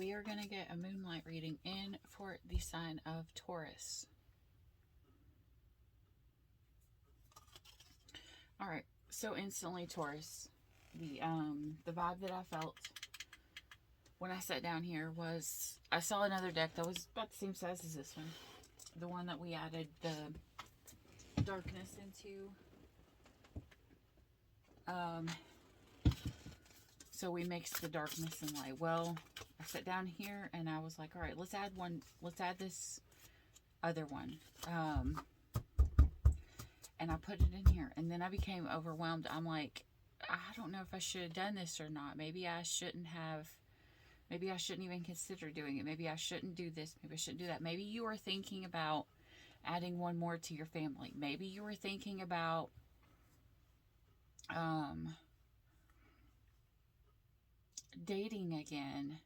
we are going to get a moonlight reading in for the sign of Taurus. All right, so instantly Taurus, the vibe that I felt when I sat down here was I saw another deck that was about the same size as this one, the one that we added the darkness into. So we mixed the darkness and light. Well, I sat down here and I was like, all right, let's add this other one. And I put it in here, and then I became overwhelmed. I'm like, I don't know if I should have done this or not. Maybe I shouldn't even consider doing it. Maybe I shouldn't do this. Maybe I shouldn't do that. Maybe you are thinking about adding one more to your family. Maybe you were thinking about dating again.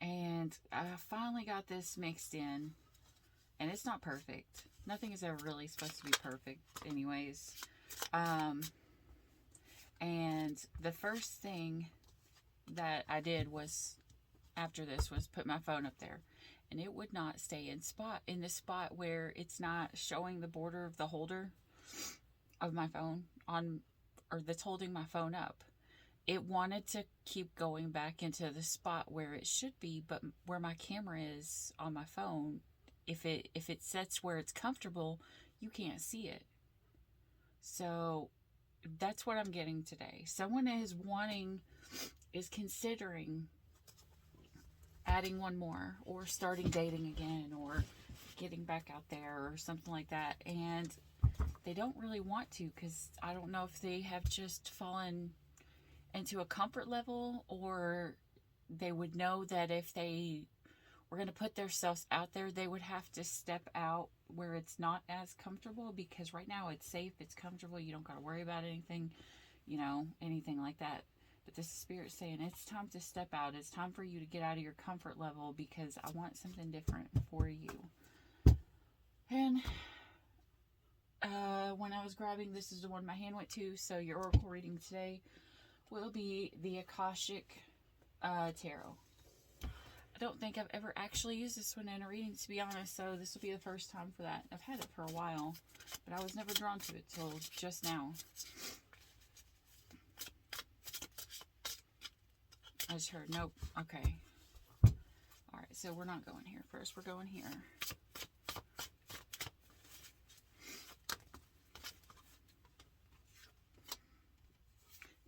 And I finally got this mixed in, and it's not perfect. Nothing is ever really supposed to be perfect anyways. And the first thing that I did was, after this, was put my phone up there. And it would not stay in the spot where it's not showing the border of the holder of my phone or that's holding my phone up. It wanted to keep going back into the spot where it should be, but where my camera is on my phone, if it sets where it's comfortable, you can't see it. So that's what I'm getting today. Someone is considering adding one more, or starting dating again, or getting back out there, or something like that. And they don't really want to, because I don't know if they have just fallen into a comfort level, or they would know that if they were going to put themselves out there, they would have to step out where it's not as comfortable, because right now it's safe, it's comfortable, you don't got to worry about anything, anything like that. But this is Spirit saying it's time to step out. It's time for you to get out of your comfort level, because I want something different for you. And when I was grabbing, this is the one my hand went to. So your oracle reading today will be the Akashic Tarot. I don't think I've ever actually used this one in a reading, to be honest, so this will be the first time for that. I've had it for a while, but I was never drawn to it till just now. I just heard, nope, okay. Alright, so we're not going here first, we're going here.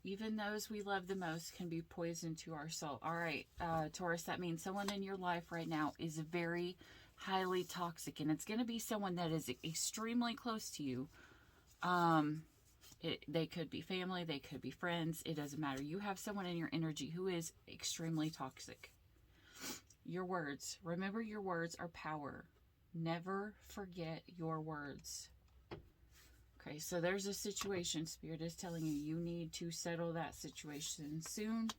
Even those we love the most can be poison to our soul. All right, Taurus, that means someone in your life right now is very highly toxic, and it's going to be someone that is extremely close to you. They could be family, they could be friends, it doesn't matter. You have someone in your energy who is extremely toxic. Your words. Remember, your words are power. Never forget your words. Okay, so there's a situation. Spirit is telling you need to settle that situation soon.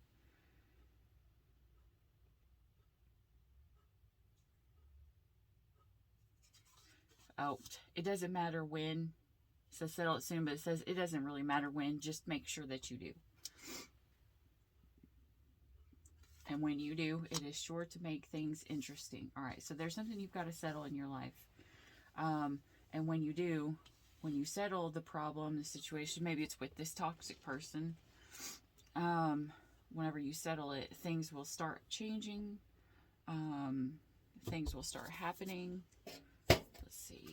Oh, it doesn't matter when. It says settle it soon, but it says it doesn't really matter when. Just make sure that you do. And when you do, it is sure to make things interesting. All right, so there's something you've got to settle in your life. And when you do, when you settle the problem, the situation, maybe it's with this toxic person, whenever you settle it, things will start changing. Things will start happening. Let's see.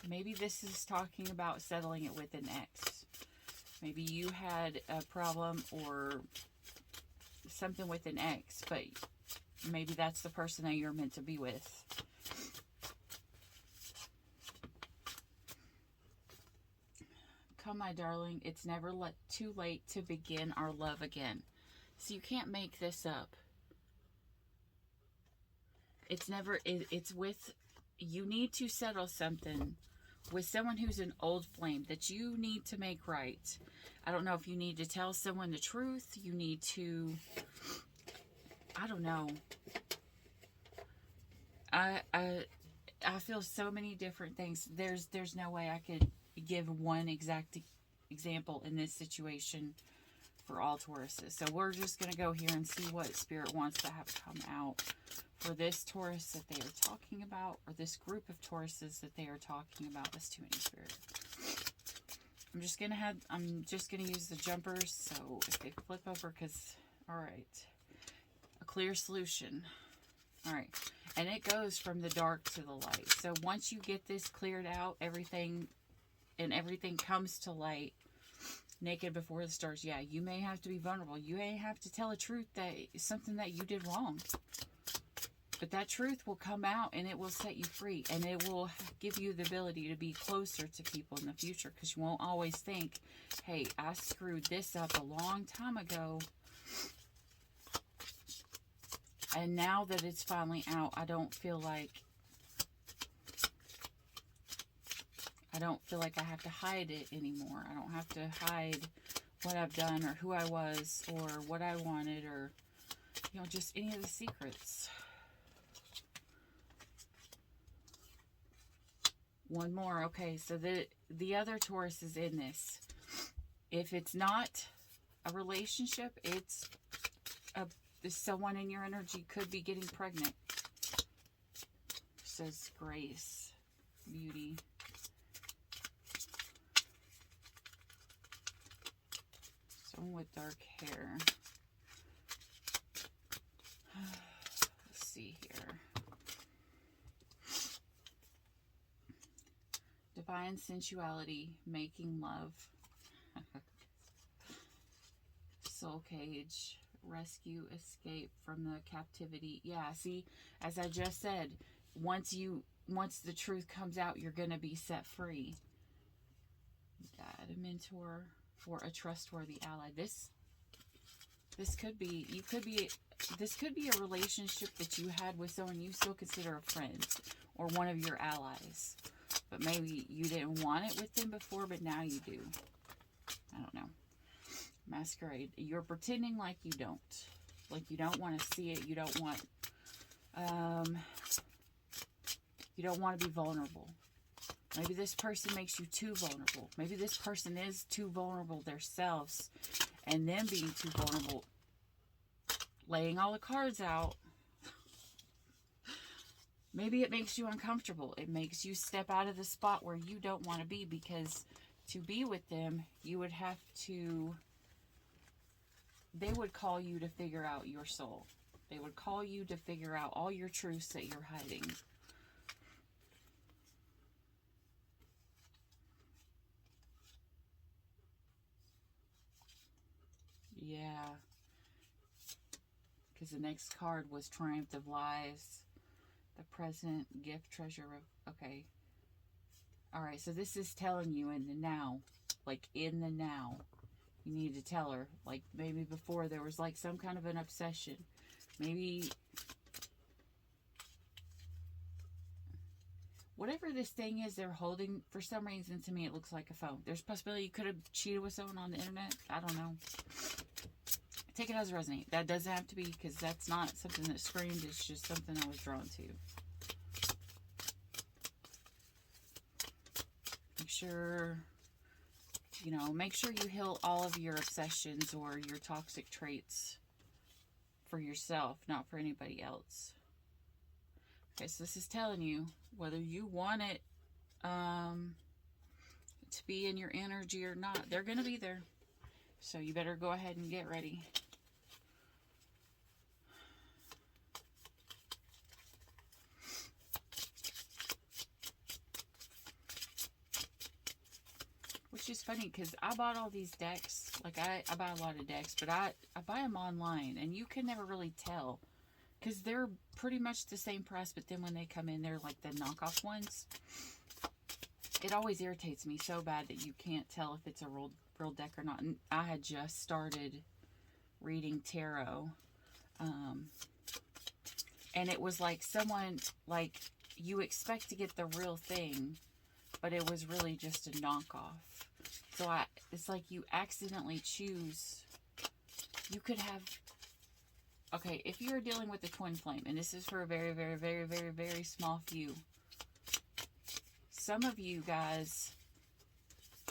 Maybe this is talking about settling it with an ex. Maybe you had a problem or something with an ex, but maybe that's the person that you're meant to be with. Come, my darling, it's never too late to begin our love again. So you can't make this up. It's with, you need to settle something with someone who's an old flame that you need to make right. I don't know if you need to tell someone the truth. You need to, I don't know. I feel so many different things. There's no way I could give one exact example in this situation for all Tauruses. So we're just going to go here and see what Spirit wants to have come out for this Taurus that they are talking about, or this group of Tauruses that they are talking about. That's too many, Spirit. I'm just going to use the jumpers, so if they flip over, because, all right, a clear solution. All right, and it goes from the dark to the light. So once you get this cleared out, everything comes to light. Naked before the stars. Yeah, you may have to be vulnerable. You may have to tell a truth that is something that you did wrong. But that truth will come out and it will set you free. And it will give you the ability to be closer to people in the future. Because you won't always think, hey, I screwed this up a long time ago. And now that it's finally out, I don't feel like I have to hide it anymore. I don't have to hide what I've done or who I was or what I wanted or, you know, just any of the secrets. One more. Okay, so the other Taurus is in this. If it's not a relationship, it's someone in your energy could be getting pregnant. Says Grace, Beauty. Someone with dark hair. Let's see here. Divine sensuality, making love. Soul cage, rescue, escape from the captivity. Yeah, see, as I just said, once the truth comes out, you're going to be set free. God, a mentor for a trustworthy ally. This could be a relationship that you had with someone you still consider a friend or one of your allies. But maybe you didn't want it with them before, but now you do. I don't know. Masquerade. You're pretending like you don't. Like you don't want to see it. You don't want to be vulnerable. Maybe this person makes you too vulnerable. Maybe this person is too vulnerable themselves. And them being too vulnerable. Laying all the cards out. Maybe it makes you uncomfortable. It makes you step out of the spot where you don't want to be, because to be with them, you would have to... They would call you to figure out your soul. They would call you to figure out all your truths that you're hiding. Yeah. Because the next card was Triumph of Lies. The present, gift, treasure of... Okay. Alright, so this is telling you in the now. Like, in the now. You need to tell her. Like, maybe before there was, like, some kind of an obsession. Maybe... Whatever this thing is they're holding, for some reason, to me, it looks like a phone. There's a possibility you could have cheated with someone on the internet. I don't know. Take it as resonate. That doesn't have to be, because that's not something that screamed. It's just something I was drawn to. Make sure, make sure you heal all of your obsessions or your toxic traits for yourself, not for anybody else. Okay, so this is telling you whether you want it to be in your energy or not. They're going to be there. So you better go ahead and get ready. Which is funny because I bought all these decks. Like I buy a lot of decks, but I buy them online and you can never really tell. Because they're pretty much the same price, but then when they come in, they're like the knockoff ones. It always irritates me so bad that you can't tell if it's a real deck or not. And I had just started reading tarot. And it was like someone, like, you expect to get the real thing, but it was really just a knockoff. So it's like you accidentally choose. You could have... Okay, if you're dealing with the twin flame, and this is for a very, very, very, very, very small few, some of you guys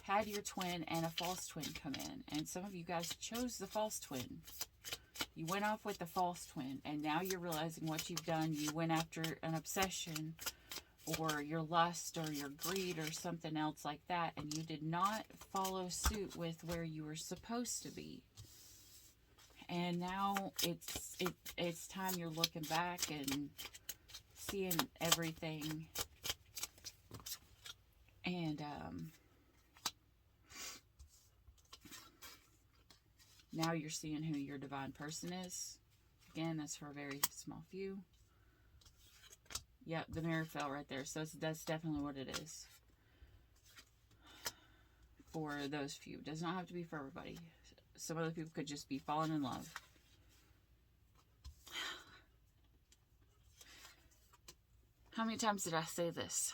had your twin and a false twin come in. And some of you guys chose the false twin. You went off with the false twin. And now you're realizing what you've done. You went after an obsession or your lust or your greed or something else like that. And you did not follow suit with where you were supposed to be. And now it's time you're looking back and seeing everything. And now you're seeing who your divine person is. Again, that's for a very small few. Yep, the mirror fell right there. So that's definitely what it is. For those few. Does not have to be for everybody. Some other people could just be falling in love. How many times did I say this?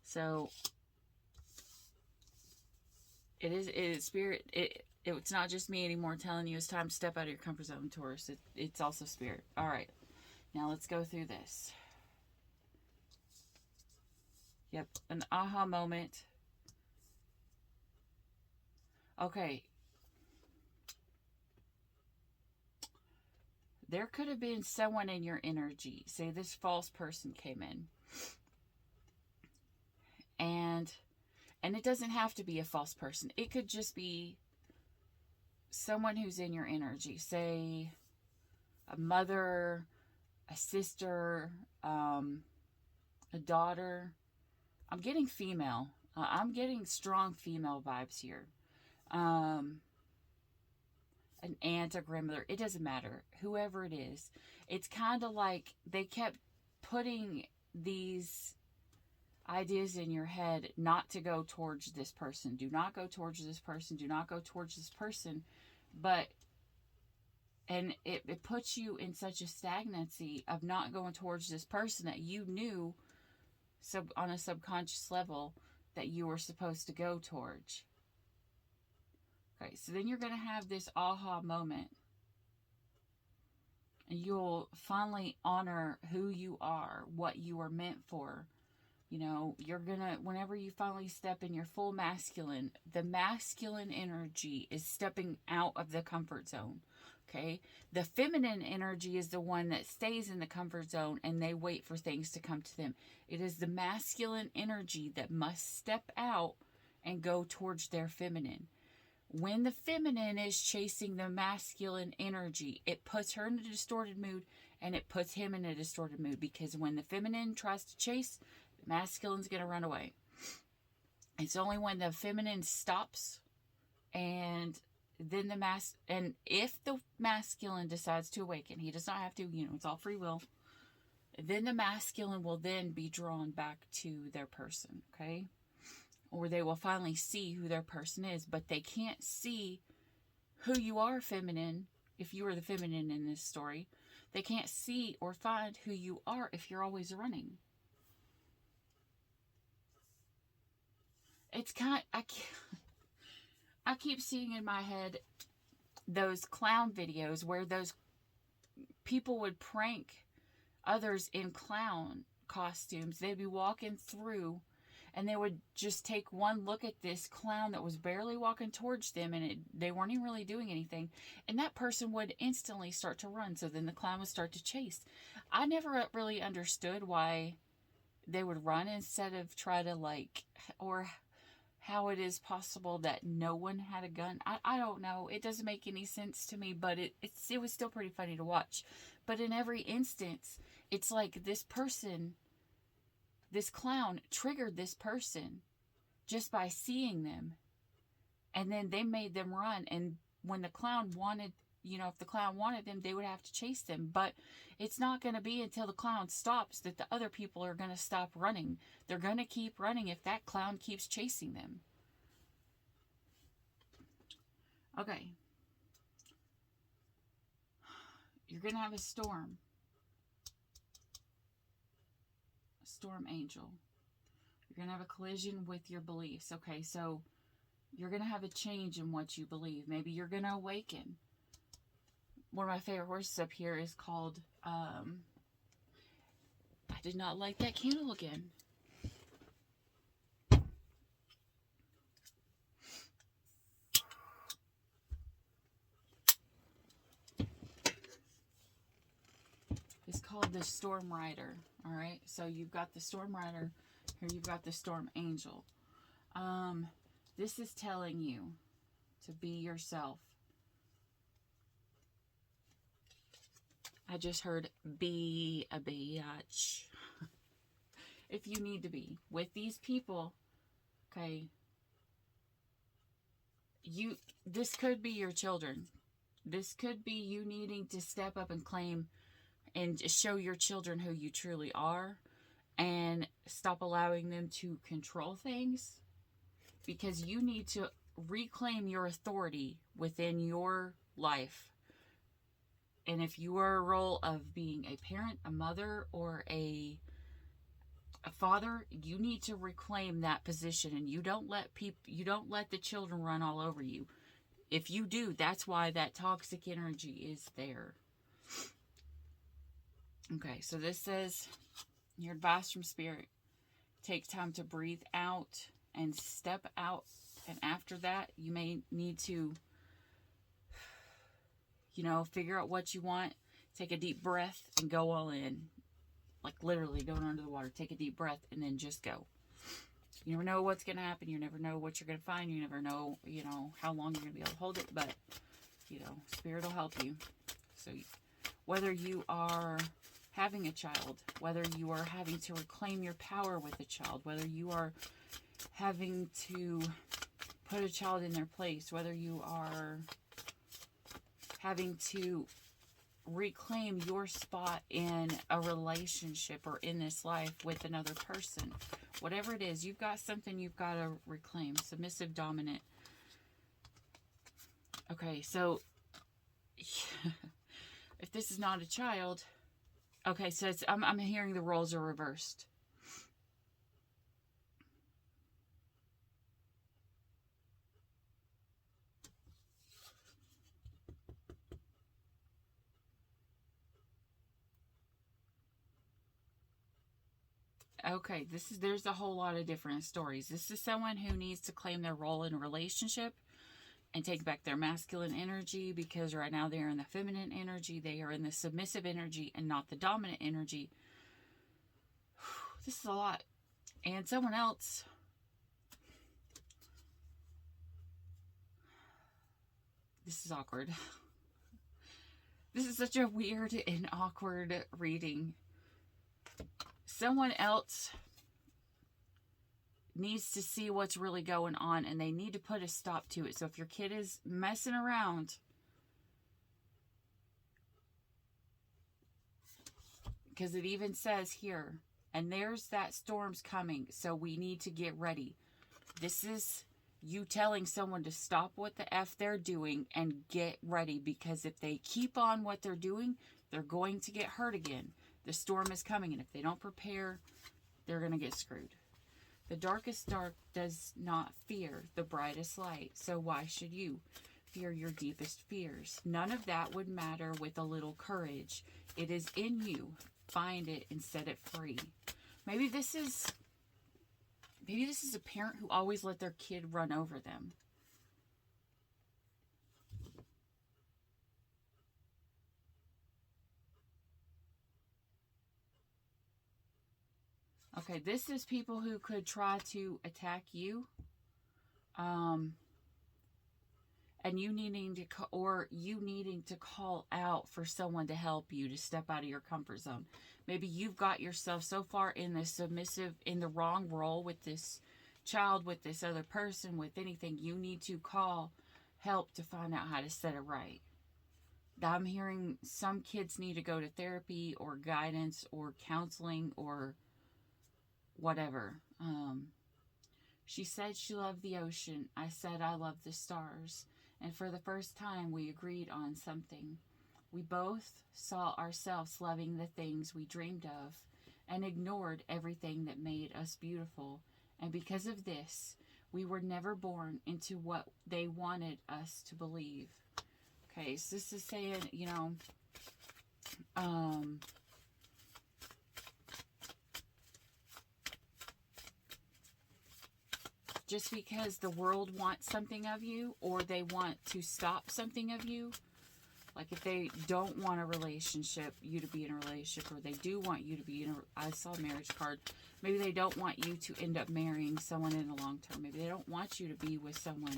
So it is spirit. It's not just me anymore telling you it's time to step out of your comfort zone, Taurus. It's also spirit. All right. Now let's go through this. Yep, an aha moment. Okay. There could have been someone in your energy. Say this false person came in. And it doesn't have to be a false person. It could just be someone who's in your energy. Say a mother, a sister, a daughter. I'm getting female. I'm getting strong female vibes here. An aunt, a grandmother. It doesn't matter. Whoever it is. It's kind of like they kept putting these ideas in your head not to go towards this person. Do not go towards this person. Do not go towards this person. And it puts you in such a stagnancy of not going towards this person that you knew on a subconscious level that you were supposed to go towards. Okay, so then you're going to have this aha moment. And you'll finally honor who you are, what you are meant for. You know, you're going to, whenever you finally step in your full masculine, the masculine energy is stepping out of the comfort zone. Okay? The feminine energy is the one that stays in the comfort zone and they wait for things to come to them. It is the masculine energy that must step out and go towards their feminine. When the feminine is chasing the masculine energy, it puts her in a distorted mood and it puts him in a distorted mood, because when the feminine tries to chase, the masculine's going to run away. It's only when the feminine stops and then and if the masculine decides to awaken, he does not have to, it's all free will. Then the masculine will then be drawn back to their person, okay? Or they will finally see who their person is, but they can't see who you are, feminine, if you are the feminine in this story. They can't see or find who you are if you're always running. It's I keep seeing in my head those clown videos where those people would prank others in clown costumes. They'd be walking through and they would just take one look at this clown that was barely walking towards them, and they weren't even really doing anything. And that person would instantly start to run. So then the clown would start to chase. I never really understood why they would run instead of try to or how it is possible that no one had a gun. I don't know. It doesn't make any sense to me, but it was still pretty funny to watch. But in every instance, it's like this person, this clown triggered this person just by seeing them. And then they made them run. And when the clown wanted, if the clown wanted them, they would have to chase them. But it's not going to be until the clown stops that the other people are going to stop running. They're going to keep running if that clown keeps chasing them. Okay. You're going to have a storm. Storm angel. You're going to have a collision with your beliefs. Okay, so you're going to have a change in what you believe. Maybe you're going to awaken. One of my favorite horses up here is called did not light that candle again. It's called the Storm Rider. All right. So you've got the Storm Rider. Here you've got the Storm Angel. This is telling you to be yourself. I just heard be a bitch. If you need to be with these people, okay, this could be your children. This could be you needing to step up and claim and show your children who you truly are and stop allowing them to control things, because you need to reclaim your authority within your life. And if you are a role of being a parent, a mother, or a father, you need to reclaim that position, and you don't let the children run all over you. If you do, that's why that toxic energy is there. Okay, so this says, your advice from Spirit, take time to breathe out and step out. And after that, you may need to, figure out what you want. Take a deep breath and go all in. Like literally going under the water. Take a deep breath and then just go. You never know what's going to happen. You never know what you're going to find. You never know, how long you're going to be able to hold it. But, Spirit will help you. So whether you are having a child, whether you are having to reclaim your power with a child, whether you are having to put a child in their place, whether you are having to reclaim your spot in a relationship or in this life with another person, whatever it is, you've got something you've got to reclaim. Submissive, dominant. Okay, so if this is not a child, okay, so I'm hearing the roles are reversed. Okay, there's a whole lot of different stories. This is someone who needs to claim their role in a relationship and take back their masculine energy, because right now they're in the feminine energy. They are in the submissive energy and not the dominant energy. This is a lot. And someone else, this is awkward. This is such a weird and awkward reading. Someone else needs to see what's really going on, and they need to put a stop to it. So if your kid is messing around, because it even says here, and there's that storm's coming, so we need to get ready. This is you telling someone to stop what the F they're doing and get ready, because if they keep on what they're doing, they're going to get hurt again. The storm is coming, and if they don't prepare, they're going to get screwed. The darkest dark does not fear the brightest light, so why should you fear your deepest fears? None of that would matter with a little courage. It is in you. Find it and set it free. Maybe this is a parent who always let their kid run over them. Okay, this is people who could try to attack you. And you needing to call out for someone to help you to step out of your comfort zone. Maybe you've got yourself so far in the wrong role with this child, with this other person, with anything. You need to call help to find out how to set it right. I'm hearing some kids need to go to therapy or guidance or counseling or whatever. She said she loved the ocean. I said I love the stars. And for the first time, we agreed on something. We both saw ourselves loving the things we dreamed of and ignored everything that made us beautiful. And because of this, we were never born into what they wanted us to believe. Okay, so this is saying, just because the world wants something of you, or they want to stop something of you. Like if they don't want a relationship, you to be in a relationship, or they do want you to be in a, I saw a marriage card. Maybe they don't want you to end up marrying someone in the long term. Maybe they don't want you to be with someone.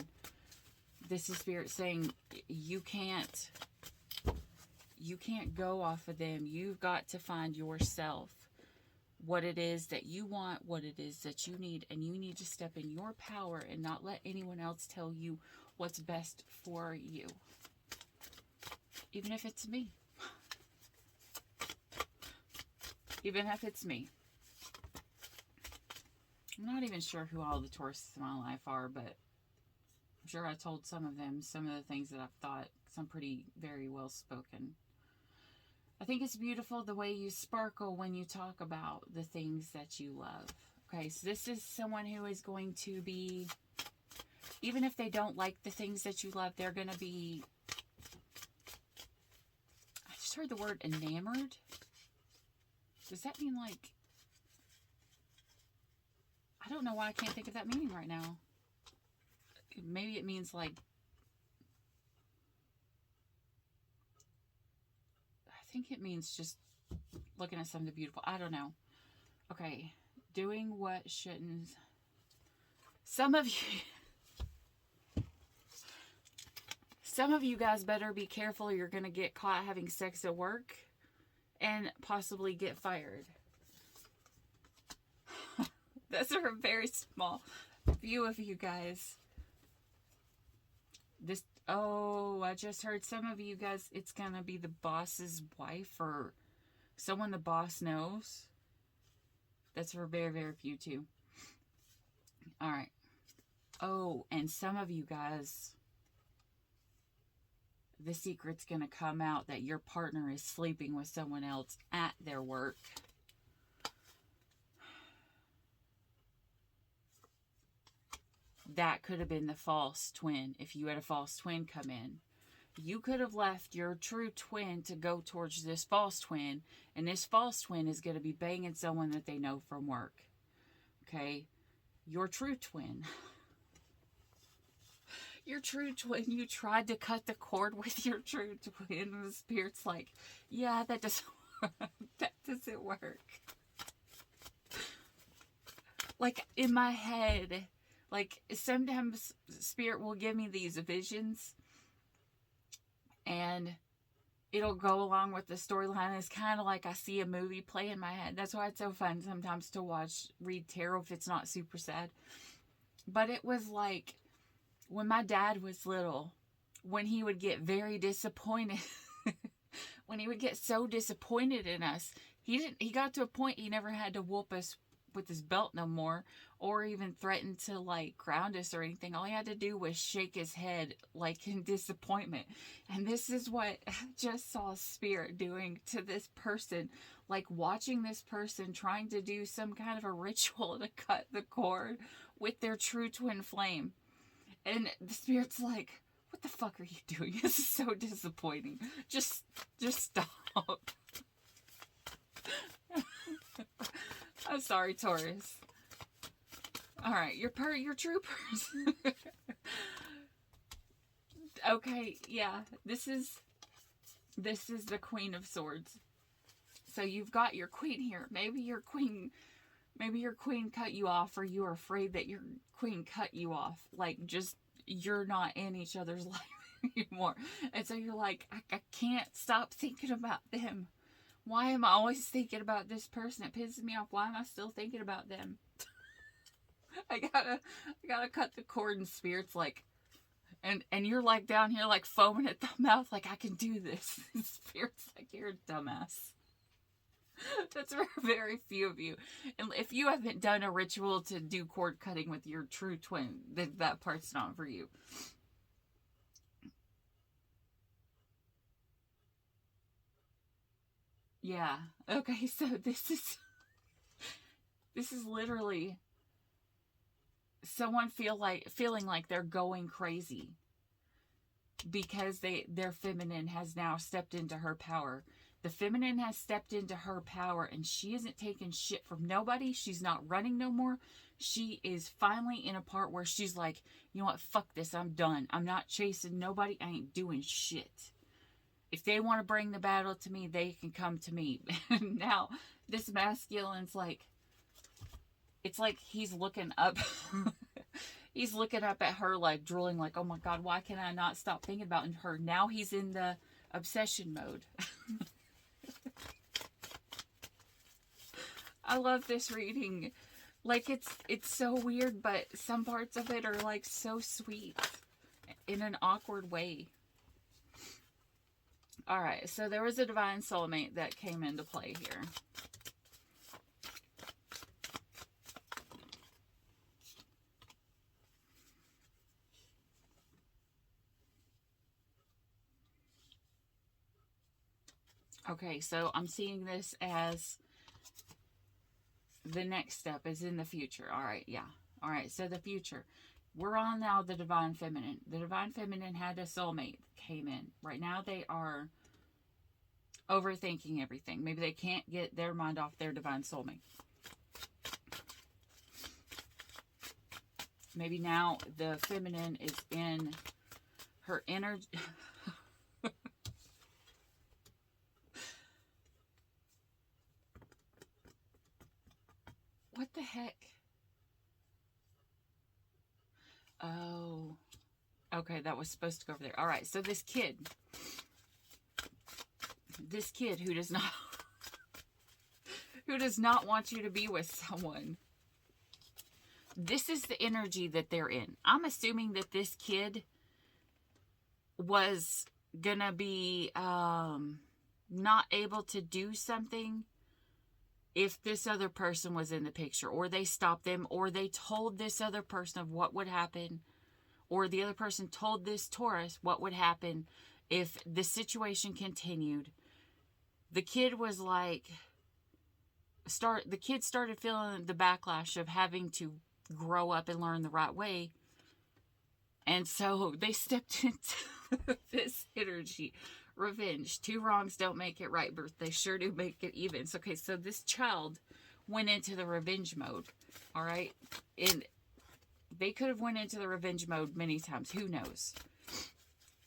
This is Spirit saying you can't go off of them. You've got to find yourself, what it is that you want, what it is that you need, and you need to step in your power and not let anyone else tell you what's best for you. Even if it's me. Even if it's me. I'm not even sure who all the Tauruses in my life are, but I'm sure I told some of them some of the things that I've thought, because I'm pretty very well spoken. I think it's beautiful the way you sparkle when you talk about the things that you love. Okay, so this is someone who is going to be, even if they don't like the things that you love, they're going to be, I just heard the word enamored. Does that mean like, I don't know why I can't think of that meaning right now. Maybe it means like, I think it means just looking at something beautiful. I don't know. Okay. Doing what shouldn't. Some of you guys better be careful. You're going to get caught having sex at work and possibly get fired. That's a very small view of you guys. Oh, I just heard some of you guys, it's going to be the boss's wife or someone the boss knows. That's for very, very few too. All right. Oh, and some of you guys, the secret's going to come out that your partner is sleeping with someone else at their work. That could have been the false twin. If you had a false twin come in, you could have left your true twin to go towards this false twin, and this false twin is going to be banging someone that they know from work. Okay? Your true twin. Your true twin, you tried to cut the cord with your true twin, and the Spirit's like, yeah, that doesn't work. That doesn't work. Like, in my head, like, sometimes Spirit will give me these visions, and it'll go along with the storyline. It's kind of like I see a movie play in my head. That's why it's so fun sometimes to read tarot if it's not super sad. But it was like, when my dad was little, when he would get very disappointed, when he would get so disappointed in us, he got to a point he never had to whoop us with his belt no more, or even threaten to like ground us or anything. All he had to do was shake his head like in disappointment. And this is what I just saw Spirit doing to this person, like watching this person trying to do some kind of a ritual to cut the cord with their true twin flame. And the Spirit's like, what the fuck are you doing? This is so disappointing. Just stop. I'm sorry, Taurus. All right, your true person. Okay, yeah, this is the Queen of Swords. So you've got your queen here. Maybe your queen cut you off, or you're afraid that your queen cut you off. Like, just, you're not in each other's life anymore. And so you're like, I can't stop thinking about them. Why am I always thinking about this person? It pisses me off. Why am I still thinking about them? I gotta cut the cord, and Spirit's like, and you're like down here like foaming at the mouth like, I can do this. And Spirit's like, you're a dumbass. That's for very few of you. And if you haven't done a ritual to do cord cutting with your true twin, then that part's not for you. Yeah. Okay, so this is literally someone feeling like they're going crazy because their feminine has now stepped into her power. The feminine has stepped into her power, and she isn't taking shit from nobody. She's not running no more. She is finally in a part where she's like, you know what, fuck this, I'm done. I'm not chasing nobody. I ain't doing shit. If they want to bring the battle to me, they can come to me. Now, this masculine's like, it's like he's looking up. He's looking up at her like drooling, like, oh my God, why can I not stop thinking about her? Now he's in the obsession mode. I love this reading. Like, it's so weird, but some parts of it are like so sweet in an awkward way. All right, so there was a divine soulmate that came into play here. Okay, so I'm seeing this as the next step is in the future. All right, yeah. All right, so the future. We're on now the divine feminine. The divine feminine had a soulmate came in. Right now they are overthinking everything. Maybe they can't get their mind off their divine soulmate. Maybe now the feminine is in her energy. What the heck? Oh. Okay, that was supposed to go over there. All right, so this kid who does not want you to be with someone. This is the energy that they're in. I'm assuming that this kid was gonna be not able to do something if this other person was in the picture, or they stopped them, or they told this other person of what would happen, or the other person told this Taurus what would happen if the situation continued. The kid was like, the kid started feeling the backlash of having to grow up and learn the right way. And so they stepped into this energy. Revenge. 2 wrongs don't make it right, but they sure do make it even. So, okay, so this child went into the revenge mode. All right? And they could have went into the revenge mode many times. Who knows?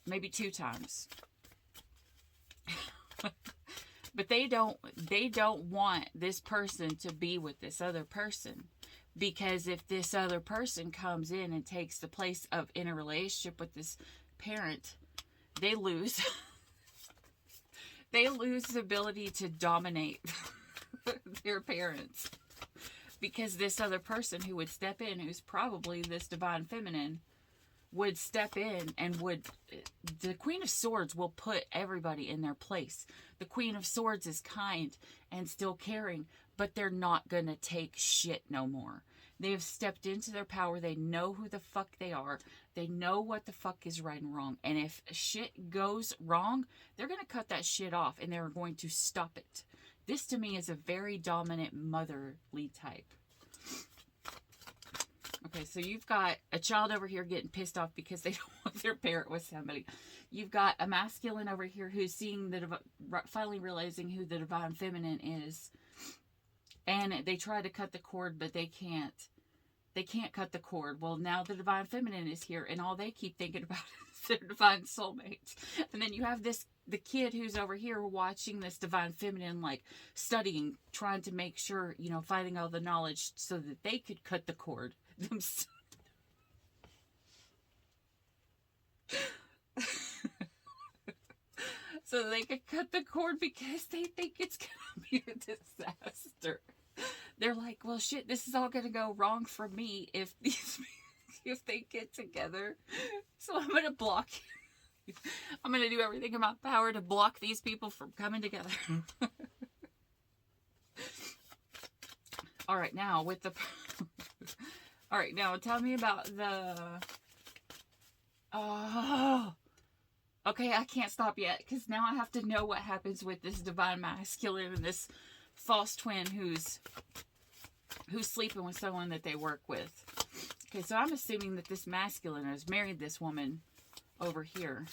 Maybe 2 times. But they don't want this person to be with this other person. Because if this other person comes in and takes the place of in a relationship with this parent, they lose. They lose the ability to dominate their parents. Because this other person who would step in, who's probably this divine feminine, would step in and the Queen of Swords will put everybody in their place. The Queen of Swords is kind and still caring, but they're not going to take shit no more. They have stepped into their power. They know who the fuck they are. They know what the fuck is right and wrong. And if shit goes wrong, they're going to cut that shit off and they're going to stop it. This to me is a very dominant motherly type. Okay, so you've got a child over here getting pissed off because they don't want their parent with somebody. You've got a masculine over here who's seeing finally realizing who the divine feminine is. And they try to cut the cord, but they can't. They can't cut the cord. Well, now the divine feminine is here, and all they keep thinking about is their divine soulmate. And then you have the kid who's over here watching this divine feminine, like studying, trying to make sure, finding all the knowledge so that they could cut the cord themselves. So they could cut the cord because they think it's going to be a disaster. They're like, well, shit, this is all going to go wrong for me if they get together. So I'm going to block you. I'm going to do everything in my power to block these people from coming together. All right, now with the... All right, now tell me about the... Oh... Okay, I can't stop yet, because now I have to know what happens with this divine masculine and this false twin who's sleeping with someone that they work with. Okay, so I'm assuming that this masculine has married this woman over here.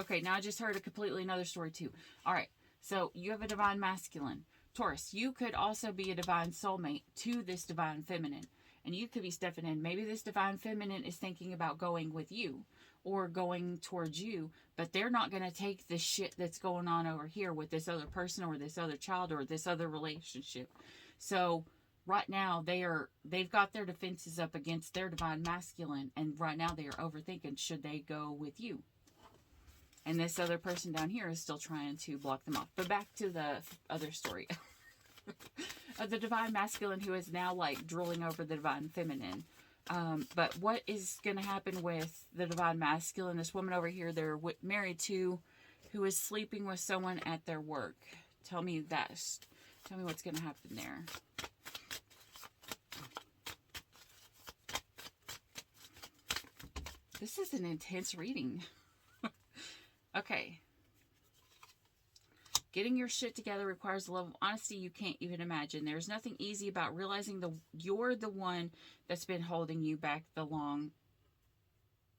Okay, now I just heard a completely another story too. All right, so you have a divine masculine. Taurus, you could also be a divine soulmate to this divine feminine. And you could be stepping in. Maybe this divine feminine is thinking about going with you or going towards you, but they're not going to take the shit that's going on over here with this other person or this other child or this other relationship. So right now they've got their defenses up against their divine masculine, and right now they are overthinking, should they go with you? And this other person down here is still trying to block them off. But back to the other story. Of the divine masculine who is now like drooling over the divine feminine. But what is going to happen with the divine masculine? This woman over here they're married to, who is sleeping with someone at their work. Tell me that. Tell me what's going to happen there. This is an intense reading. Okay. Getting your shit together requires a level of honesty you can't even imagine. There's nothing easy about realizing you're the one that's been holding you back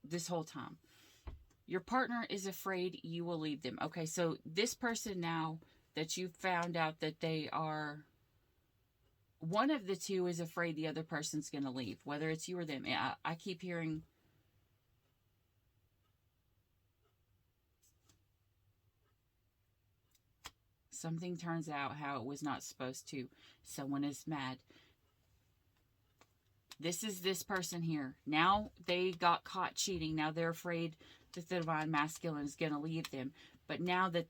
this whole time. Your partner is afraid you will leave them. Okay, so this person now that you found out that they are, one of the two is afraid the other person's going to leave, whether it's you or them. I keep hearing something turns out how it was not supposed to. Someone is mad. This is this person here. Now they got caught cheating. Now they're afraid that the divine masculine is going to leave them. But now that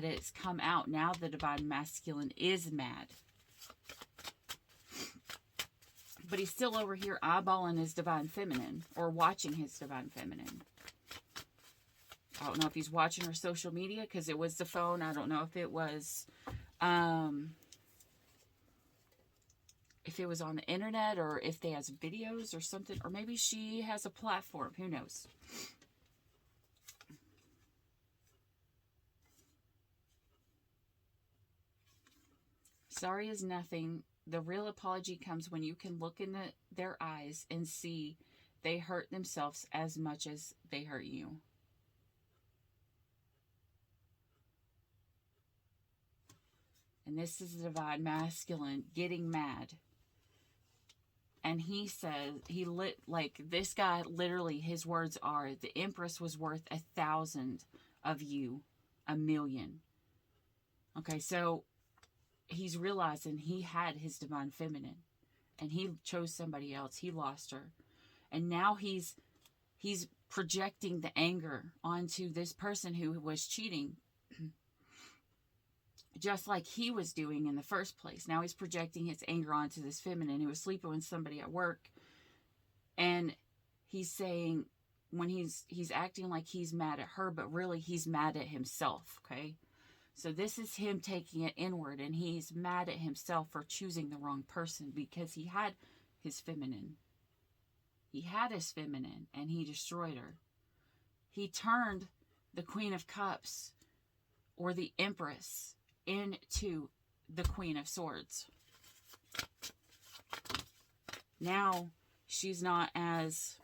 it's come out, now the divine masculine is mad. But he's still over here eyeballing his divine feminine, or watching his divine feminine. I don't know if he's watching her social media because it was the phone. I don't know if it was on the internet, or if they has videos or something, or maybe she has a platform. Who knows? Sorry is nothing. The real apology comes when you can look in their eyes and see they hurt themselves as much as they hurt you. And this is the divine masculine getting mad. And he says, this guy, literally, his words are, the Empress was worth 1,000 of you, 1,000,000. Okay, so he's realizing he had his divine feminine. And he chose somebody else. He lost her. And now he's projecting the anger onto this person who was cheating, just like he was doing in the first place. Now he's projecting his anger onto this feminine who was sleeping with somebody at work. And he's saying, when he's acting like he's mad at her, but really he's mad at himself, okay? So this is him taking it inward, and he's mad at himself for choosing the wrong person, because he had his feminine. He had his feminine, and he destroyed her. He turned the Queen of Cups, or the Empress, into the Queen of Swords. Now she's not as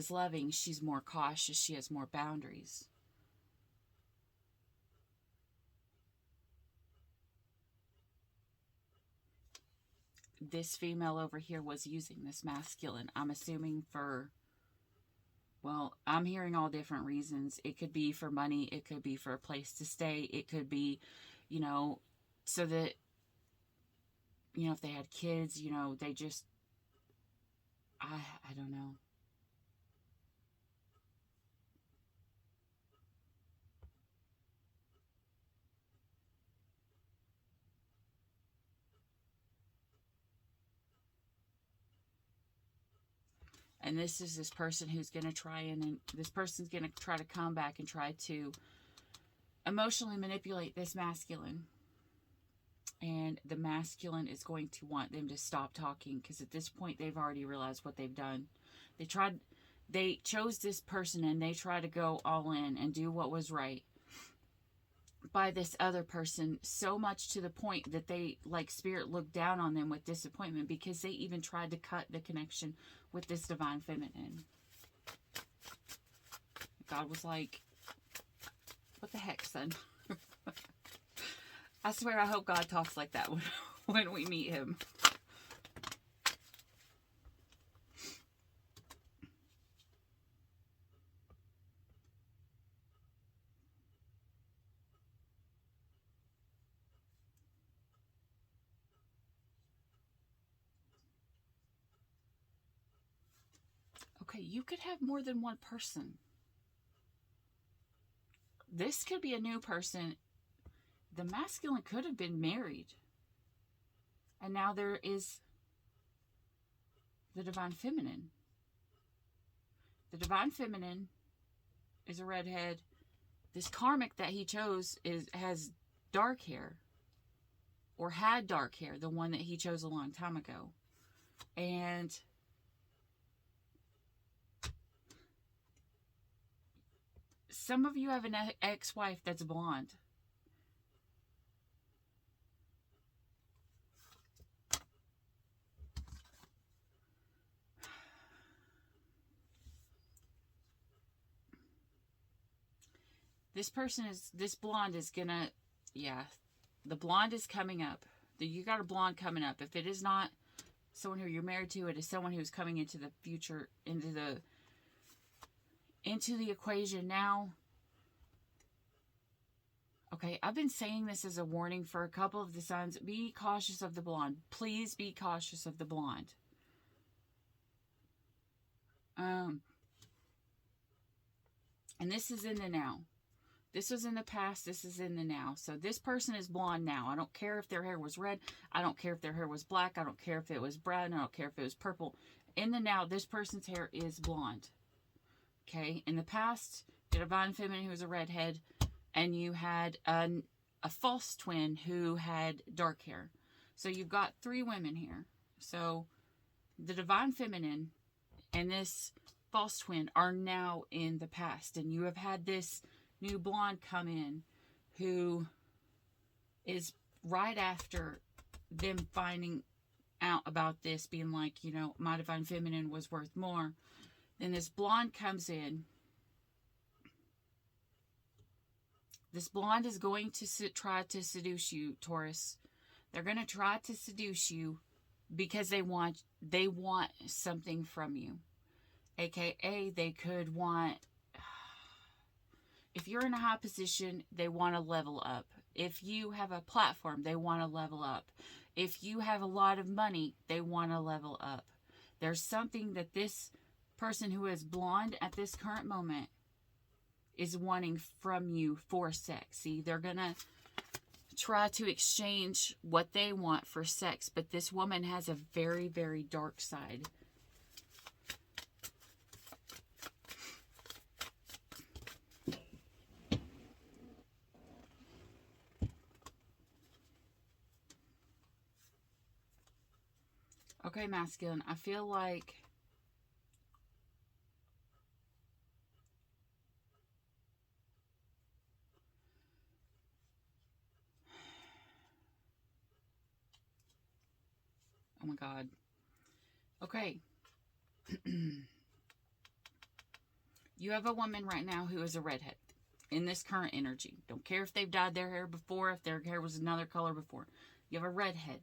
loving. She's more cautious. She has more boundaries. This female over here was using this masculine, I'm assuming, for, well, I'm hearing all different reasons. It could be for money. It could be for a place to stay. It could be, so that, if they had kids, they just, I don't know. And this is this person who's going to try and this person's going to try to come back and try to emotionally manipulate this masculine. And the masculine is going to want them to stop talking, because at this point they've already realized what they've done. They chose this person, and they tried to go all in and do what was right by this other person, so much to the point that they, like, Spirit looked down on them with disappointment, because they even tried to cut the connection with this divine feminine. God was like, what the heck, son? I swear, I hope God talks like that when we meet him. Okay, you could have more than one person. This could be a new person. The masculine could have been married. And now there is the divine feminine. The divine feminine is a redhead. This karmic that he chose has dark hair. Or had dark hair. The one that he chose a long time ago. And some of you have an ex-wife that's blonde. This blonde is gonna, yeah, the blonde is coming up. You got a blonde coming up. If it is not someone who you're married to, it is someone who's coming into the future, into the equation now. Okay, I've been saying this as a warning for a couple of the signs. Be cautious of the blonde. Please be cautious of the blonde. And this is in the now. This was in the past. This is in the now. So this person is blonde now. I don't care if their hair was red. I don't care if their hair was black. I don't care if it was brown. I don't care if it was purple. In the now, this person's hair is blonde. Okay. In the past, the divine feminine who was a redhead, and you had a false twin who had dark hair. So you've got 3 women here. So the divine feminine and this false twin are now in the past. And you have had this new blonde come in who is right after them finding out about this, being like, you know, my divine feminine was worth more. Then this blonde comes in. This blonde is going to try to seduce you, Taurus. They're going to try to seduce you because they want something from you. AKA, they could want, if you're in a high position, they want to level up. If you have a platform, they want to level up. If you have a lot of money, they want to level up. There's something that this person who is blonde at this current moment is wanting from you for sex. See, they're going to try to exchange what they want for sex, but this woman has a very, very dark side. Okay, masculine, I feel like oh my God. Okay. You have a woman right now who is a redhead in this current energy. Don't care if they've dyed their hair before, if their hair was another color before. You have a redhead.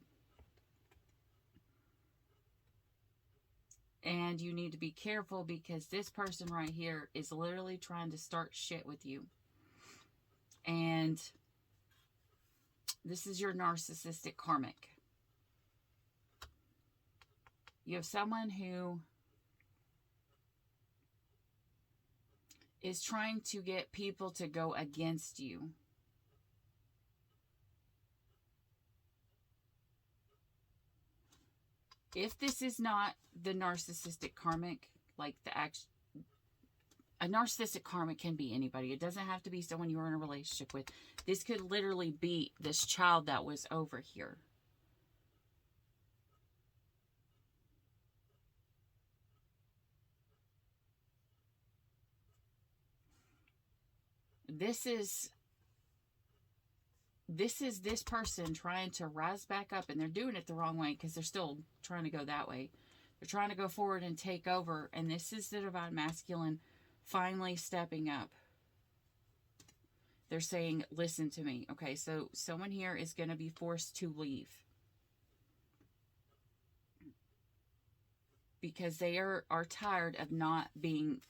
And you need to be careful because this person right here is literally trying to start shit with you. And this is your narcissistic karmic. You have someone who is trying to get people to go against you. If this is not the narcissistic karmic, like a narcissistic karmic can be anybody. It doesn't have to be someone you're in a relationship with. This could literally be this child that was over here. This is this person trying to rise back up, and they're doing it the wrong way because they're still trying to go that way. They're trying to go forward and take over, and this is the divine masculine finally stepping up. They're saying, listen to me. Okay, so someone here is going to be forced to leave. Because they are tired of not being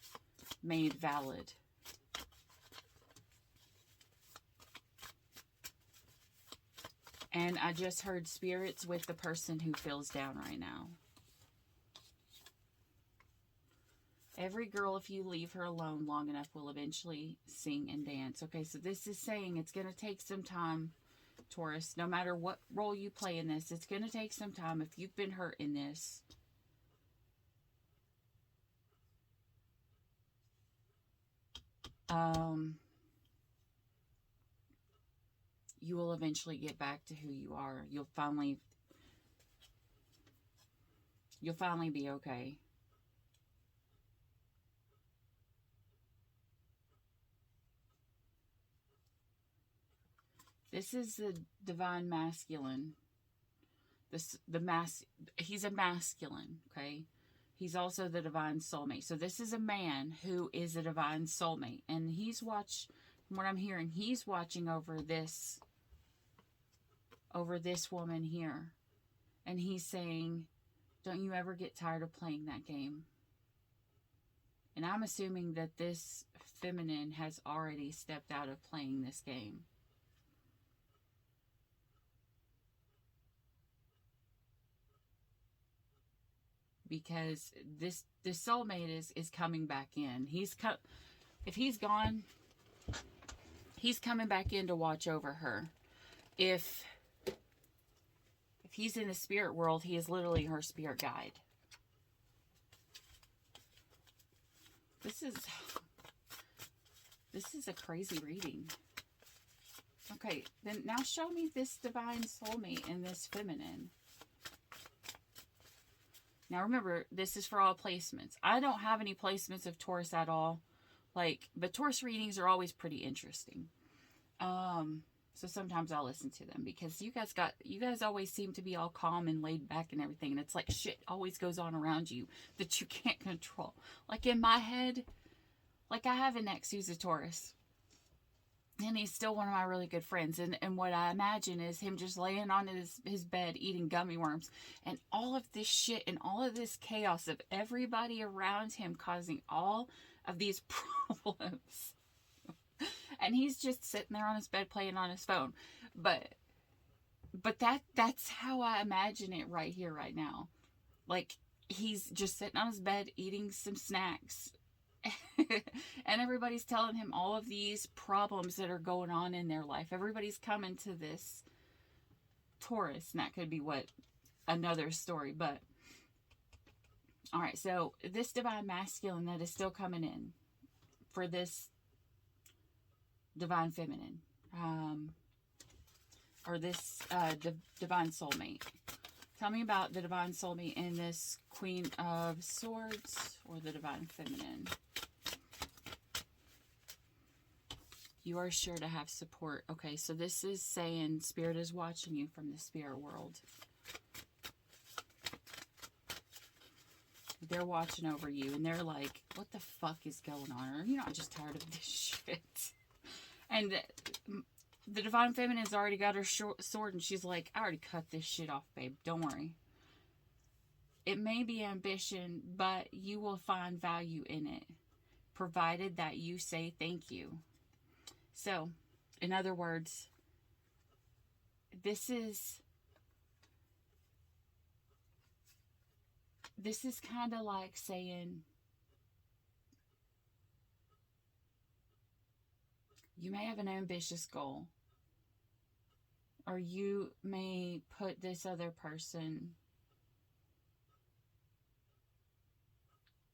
made valid. And I just heard spirits with the person who feels down right now. Every girl, if you leave her alone long enough, will eventually sing and dance. Okay, so this is saying it's going to take some time, Taurus. No matter what role you play in this, it's going to take some time. If you've been hurt in this, you will eventually get back to who you are. You'll finally be okay. This is the divine masculine. He's a masculine, okay? He's also the divine soulmate. So this is a man who is a divine soulmate. And he's from what I'm hearing, he's watching over this woman here. And he's saying, don't you ever get tired of playing that game. And I'm assuming that this feminine has already stepped out of playing this game. Because this soulmate is coming back in. If he's gone, he's coming back in to watch over her. If he's in the spirit world, he is literally her spirit guide. This is a crazy reading. Okay, then now show me this divine soulmate and this feminine. Now remember, this is for all placements. I don't have any placements of Taurus at all. But Taurus readings are always pretty interesting. So sometimes I'll listen to them because you guys always seem to be all calm and laid back and everything. And it's like shit always goes on around you that you can't control. Like in my head, like I have an ex who's a Taurus. And he's still one of my really good friends. And what I imagine is him just laying on his bed eating gummy worms. And all of this shit and all of this chaos of everybody around him causing all of these problems. And he's just sitting there on his bed playing on his phone. But that's how I imagine it right here, right now. Like, he's just sitting on his bed eating some snacks. And everybody's telling him all of these problems that are going on in their life. Everybody's coming to this Taurus. And that could be another story. But, alright, so this divine masculine that is still coming in for this divine feminine, or this divine soulmate. Tell me about the divine soulmate in this Queen of Swords or the divine feminine. You are sure to have support. Okay, so this is saying Spirit is watching you from the spirit world. They're watching over you and they're like, what the fuck is going on? Are you not just tired of this shit? And the divine feminine's already got her sword and she's like, I already cut this shit off, babe. Don't worry. It may be ambition, but you will find value in it, provided that you say thank you. So, in other words, this is kind of like saying, you may have an ambitious goal, or you may put this other person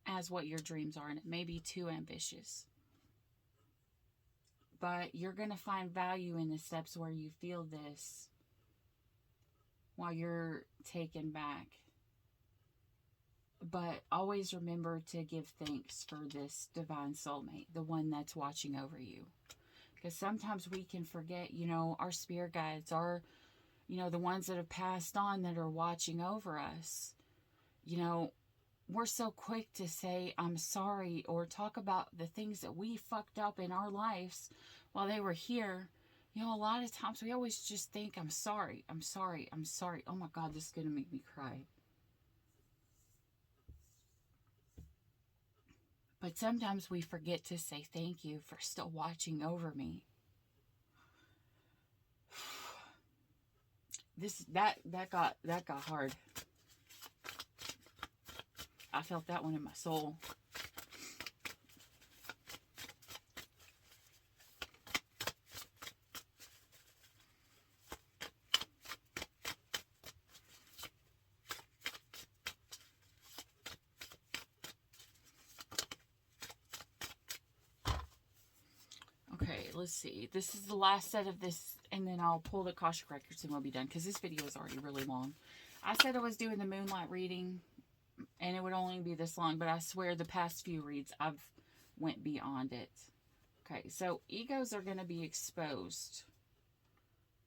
as what your dreams are, and it may be too ambitious. But you're going to find value in the steps where you feel this while you're taken back. But always remember to give thanks for this divine soulmate, the one that's watching over you. Because sometimes we can forget, our spirit guides, the ones that have passed on that are watching over us. we're so quick to say, I'm sorry, or talk about the things that we fucked up in our lives while they were here. You know, a lot of times we always just think, I'm sorry, I'm sorry, I'm sorry. Oh my God, this is going to make me cry. But sometimes we forget to say thank you for still watching over me. That got hard. I felt that one in my soul. Okay, let's see. This is the last set of this, and then I'll pull the Akashic records and we'll be done, because this video is already really long. I said I was doing the moonlight reading, and it would only be this long, but I swear the past few reads, I've went beyond it. Okay, so egos are going to be exposed.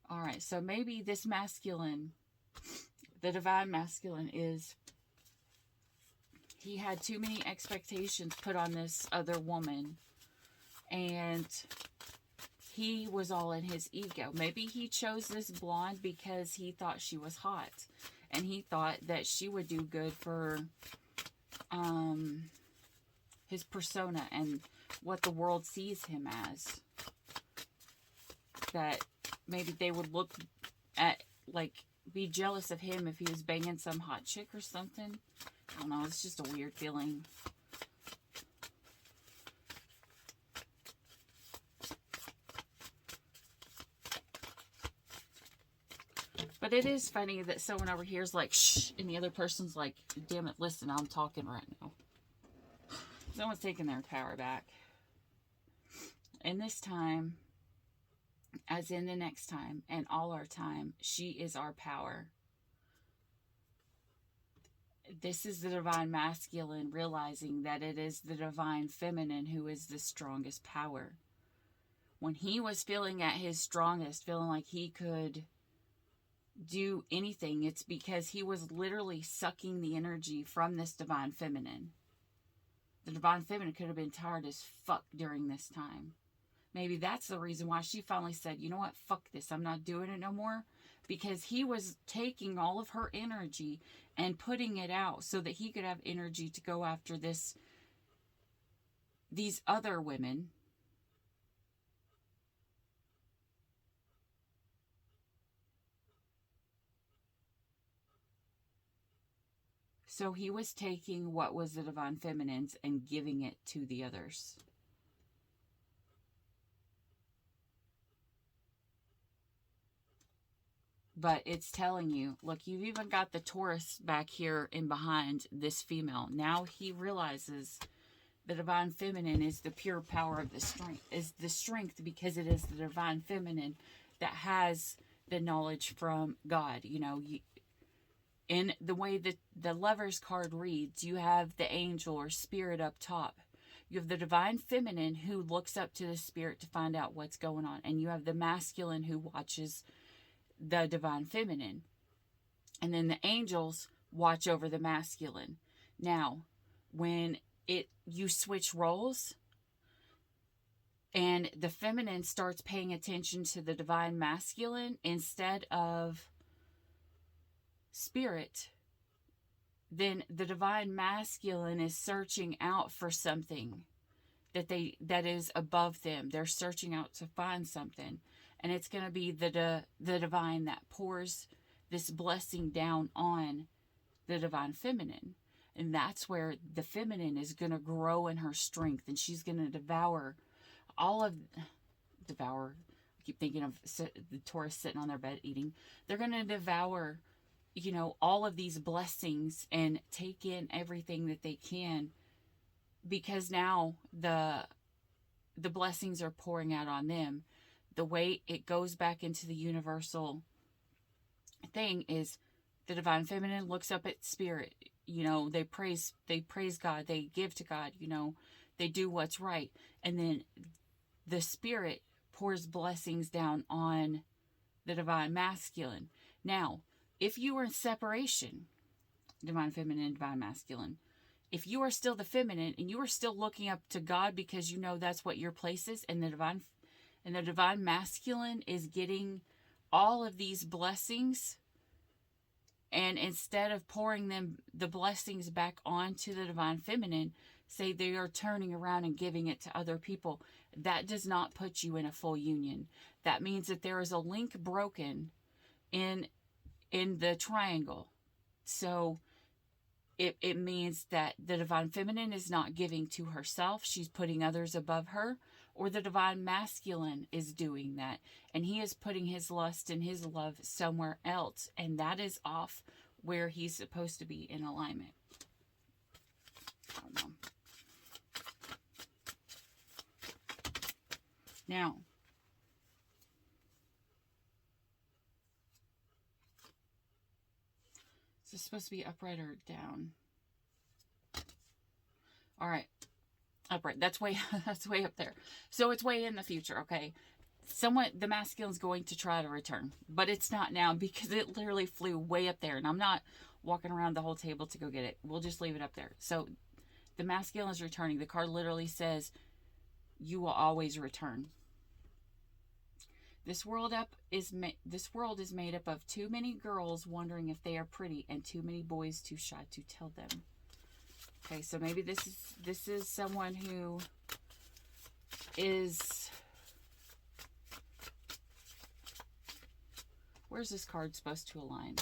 All right, so maybe this masculine, the divine masculine, is, he had too many expectations put on this other woman, and he was all in his ego. Maybe he chose this blonde because he thought she was hot, and he thought that she would do good for his persona and what the world sees him as. That maybe they would look at, like, be jealous of him if he was banging some hot chick or something. I don't know, it's just a weird feeling. But it is funny that someone over here is like, shh, and the other person's like, damn it, listen, I'm talking right now. Someone's taking their power back. And this time, as in the next time, and all our time, she is our power. This is the divine masculine realizing that it is the divine feminine who is the strongest power. When he was feeling at his strongest, feeling like he could do anything, it's because he was literally sucking the energy from this divine feminine. The divine feminine could have been tired as fuck during this time. Maybe that's the reason why she finally said, you know what, fuck this, I'm not doing it no more. Because he was taking all of her energy and putting it out so that he could have energy to go after these other women. So he was taking what was the divine feminine's and giving it to the others. But it's telling you, look, you've even got the Taurus back here in behind this female. Now he realizes the divine feminine is the pure power of the strength, is the strength, because it is the divine feminine that has the knowledge from God. You know, in the way that the Lover's card reads, you have the angel or spirit up top. You have the divine feminine who looks up to the spirit to find out what's going on. And you have the masculine who watches the divine feminine. And then the angels watch over the masculine. Now, when you switch roles and the feminine starts paying attention to the divine masculine instead of spirit, then the divine masculine is searching out for something that is above them. They're searching out to find something, and it's going to be the divine that pours this blessing down on the divine feminine. And that's where the feminine is going to grow in her strength, and she's going to devour. I keep thinking of the Taurus sitting on their bed eating. They're going to devour, you know, all of these blessings and take in everything that they can, because now the blessings are pouring out on them. The way it goes back into the universal thing is the divine feminine looks up at spirit. You know, they praise God, they give to God, you know, they do what's right. And then the spirit pours blessings down on the divine masculine. Now, if you were in separation, divine feminine, divine masculine, if you are still the feminine and you are still looking up to God because you know that's what your place is, and the divine masculine is getting all of these blessings, and instead of pouring them the blessings back onto the divine feminine, say they are turning around and giving it to other people, that does not put you in a full union. That means that there is a link broken in the triangle. So it means that the divine feminine is not giving to herself. She's putting others above her. Or the divine masculine is doing that. And he is putting his lust and his love somewhere else. And that is off where he's supposed to be in alignment. I don't know. Now, is this supposed to be upright or down? All right. Upright. That's way up there. So it's way in the future, okay? The masculine's going to try to return, but it's not now because it literally flew way up there, and I'm not walking around the whole table to go get it. We'll just leave it up there. So the masculine is returning. The card literally says, you will always return. This world is made up of too many girls wondering if they are pretty and too many boys too shy to tell them. Okay, so maybe this is someone who is... Where's this card supposed to align?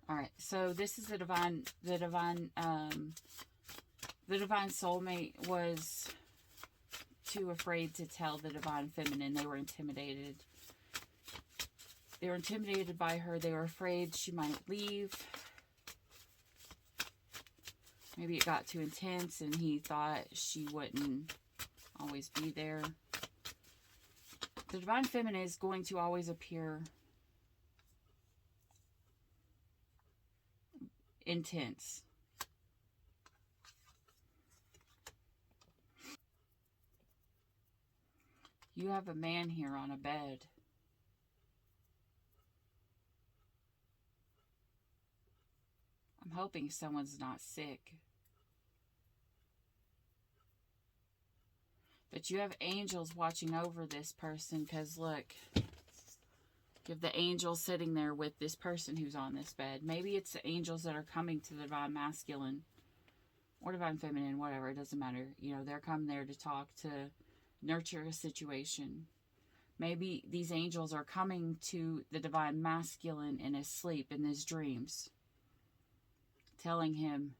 All right, so this is the divine soulmate was too afraid to tell the divine feminine. They were intimidated. They were intimidated by her. They were afraid she might leave. Maybe it got too intense and he thought she wouldn't always be there. The divine feminine is going to always appear intense. You have a man here on a bed. I'm hoping someone's not sick. But you have angels watching over this person, because look, you have the angels sitting there with this person who's on this bed. Maybe it's the angels that are coming to the divine masculine or divine feminine, whatever, it doesn't matter. You know, they're coming there to talk, to nurture a situation. Maybe these angels are coming to the divine masculine in his sleep, in his dreams, telling him,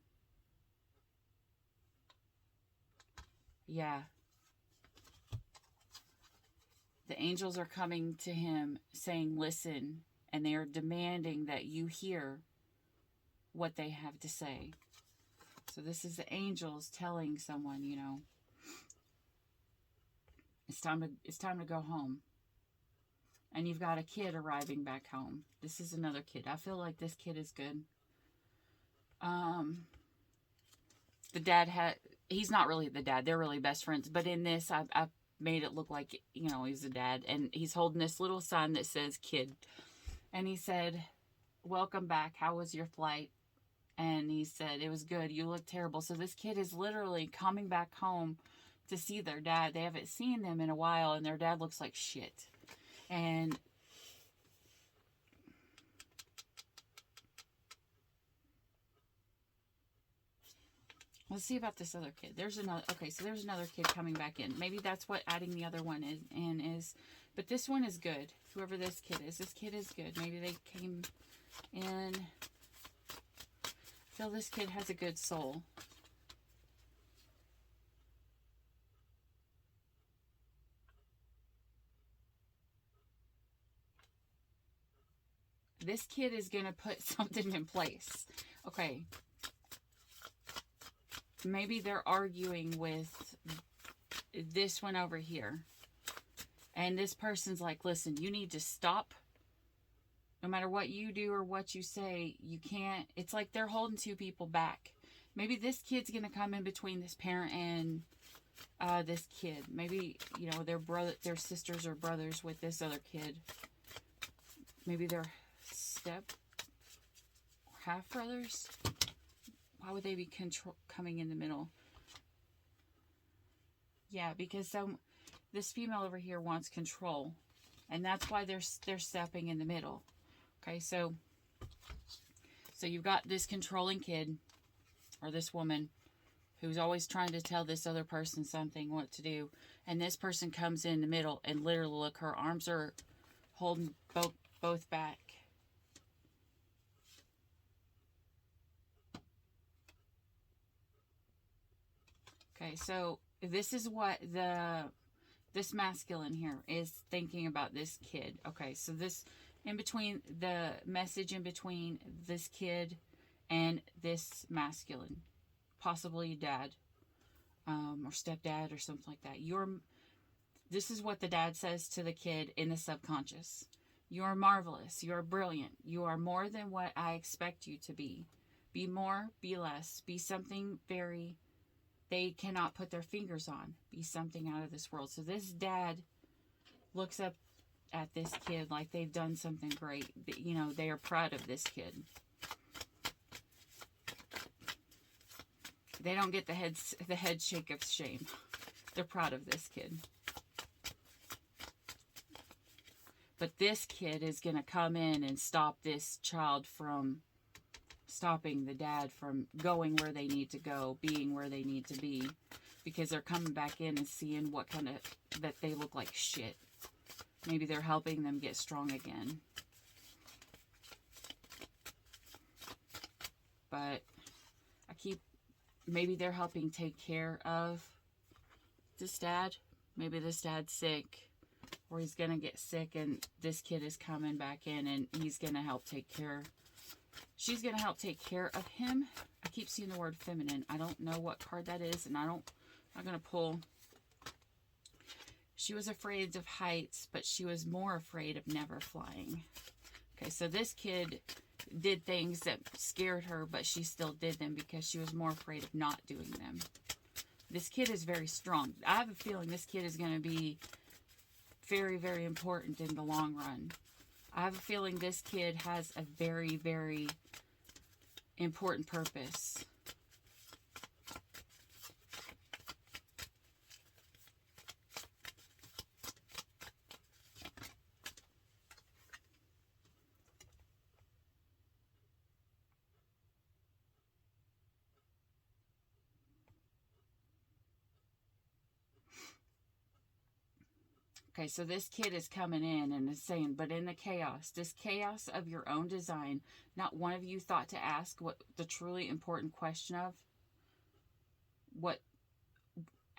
yeah, the angels are coming to him saying, listen, and they are demanding that you hear what they have to say. So this is the angels telling someone, you know, it's time to go home. And you've got a kid arriving back home. This is another kid. I feel like this kid is good. The dad he's not really the dad. They're really best friends. But in this, I've made it look like, you know, he's the dad. And he's holding this little sign that says kid. And he said, welcome back. How was your flight? And he said, it was good. You look terrible. So this kid is literally coming back home to see their dad. They haven't seen them in a while, and their dad looks like shit. And let's see about this other kid. There's another, okay, so there's another kid coming back in. Maybe that's what adding the other one is, but this one is good. Whoever this kid is good. Maybe they came in. I feel this kid has a good soul. This kid is going to put something in place. Okay. Maybe they're arguing with this one over here. And this person's like, listen, you need to stop. No matter what you do or what you say, you can't. It's like they're holding two people back. Maybe this kid's going to come in between this parent and this kid. Maybe, you know, their sisters or brothers with this other kid. Maybe they're step or half brothers. Why would they be coming in the middle? Yeah, because this female over here wants control, and that's why they're stepping in the middle. Okay, so you've got this controlling kid, or this woman, who's always trying to tell this other person something, what to do, and this person comes in the middle, and literally, look, her arms are holding both back. Okay, so this is what this masculine here is thinking about this kid. Okay, so this in between, the message in between this kid and this masculine, possibly dad, or stepdad or something like that. This is what the dad says to the kid in the subconscious. You're marvelous. You're brilliant. You are more than what I expect you to be. Be more, be less. Be something they cannot put their fingers on. Be something out of this world. So this dad looks up at this kid like they've done something great. You know, they are proud of this kid. They don't get the head shake of shame. They're proud of this kid. But this kid is going to come in and stop this child from stopping the dad from going where they need to go, being where they need to be, because they're coming back in and seeing what kind of, that they look like shit. Maybe they're helping them get strong again. But maybe they're helping take care of this dad. Maybe this dad's sick, or he's going to get sick, and this kid is coming back in, and he's going to help take care. She's going to help take care of him. I keep seeing the word feminine. I don't know what card that is, and I'm going to pull. She was afraid of heights, but she was more afraid of never flying. Okay, so this kid did things that scared her, but she still did them because she was more afraid of not doing them. This kid is very strong. I have a feeling this kid is going to be very, very important in the long run. I have a feeling this kid has a very, very important purpose. Okay, so this kid is coming in and is saying, but in the chaos, this chaos of your own design, not one of you thought to ask what the truly important question of?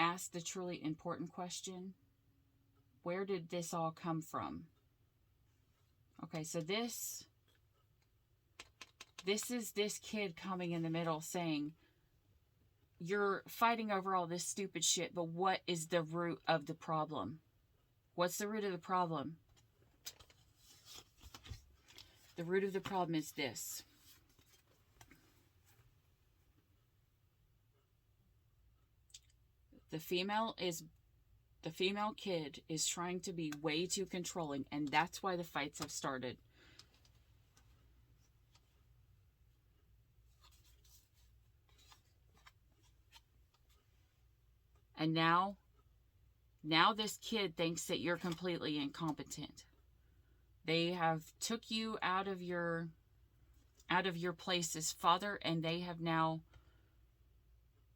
Ask the truly important question? Where did this all come from? Okay, so this is this kid coming in the middle saying, you're fighting over all this stupid shit, but what is the root of the problem? What's the root of the problem? The root of the problem is this. The female kid is trying to be way too controlling, and that's why the fights have started. And now this kid thinks that you're completely incompetent. They have took you out of your place as father, and they have now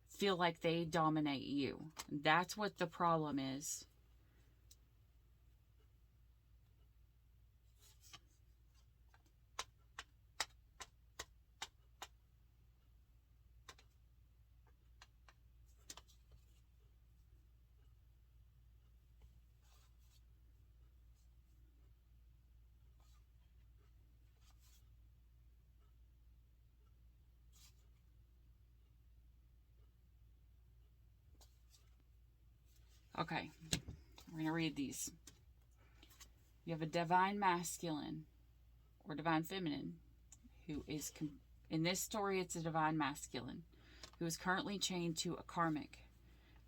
feel like they dominate you. That's what the problem is. Okay, we're going to read these. You have a divine masculine or divine feminine who is, in this story, it's a divine masculine who is currently chained to a karmic.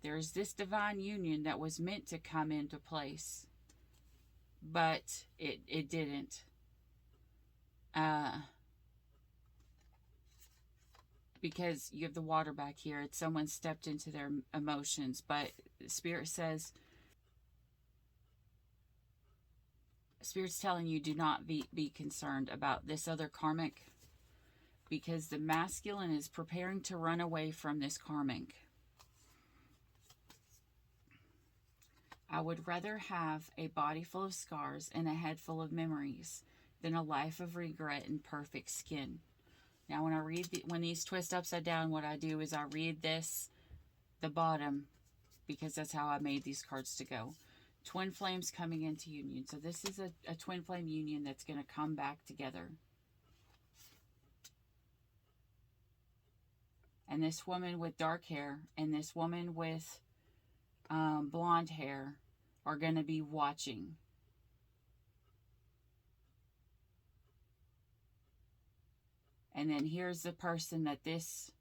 There is this divine union that was meant to come into place, but it didn't. because you have the water back here. It's someone stepped into their emotions. But Spirit says, Spirit's telling you, do not be concerned about this other karmic, because the masculine is preparing to run away from this karmic. I would rather have a body full of scars and a head full of memories than a life of regret and perfect skin. Now, when I read when these twist upside down, what I do is I read this, the bottom, because that's how I made these cards to go. Twin flames coming into union. So this is a twin flame union that's going to come back together. And this woman with dark hair and this woman with blonde hair are going to be watching. And then here's the person that this